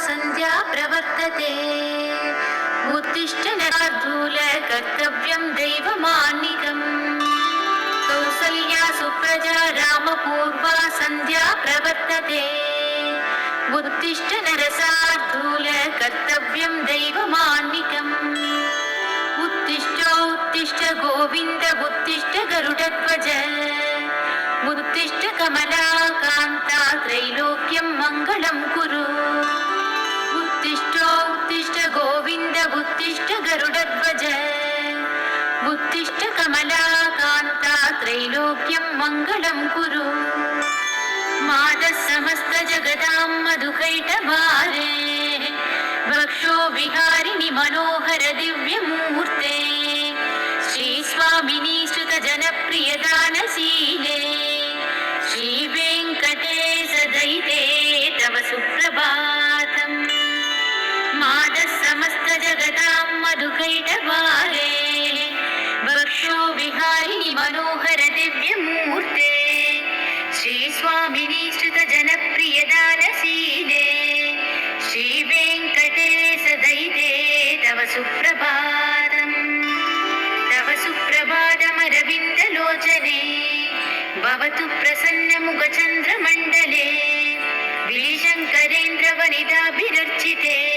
सन्ध्या प्रवर्तते। उत्तिष्ठ नरार्धूल कर्तव्यं दैवमान्निकम्। कौसल्या सुप्रजा रामपूर्वा सन्ध्या प्रवर्तते। उत्तिष्ठ नरसार्धूल कर्तव्यं दैवमान्निकम्। उत्तिष्ठ गोविन्द उत्तिष्ठ गरुडध्वज। उत्तिष्ठ कमलाकान्ता त्रैलोक्यं मङ्गलं कुरु। उत्तिष्ठ गोविन्द उत्तिष्ठ गरुडध्वज। उत्तिष्ठ कमलाकान्ता त्रैलोक्यं मङ्गलं कुरु। मादः समस्त जगदां मधुकैटभारे। वक्षो विहारिणि मनोहर दिव्यमूर्ते। श्रीस्वामिनी श्रुत जनप्रिय दानशीले। श्रीवेङ्कटेश दयिते तव सुप्रभातम्। मादः समस्त जगदां मधुकैटभारे। वक्षो विहारिणि मनोहर दिव्यमूर्ते। श्रीस्वामिनी श्रुत जनप्रिय दानशीले। श्रीवेङ्कटेश दयिते तव सुप्रभातम्। तव सुप्रभातमरविन्दलोचने। भवतु प्रसन्नमुखचन्द्रमण्डले। विलिशङ्करेन्द्र वनिताभिरर्चिते।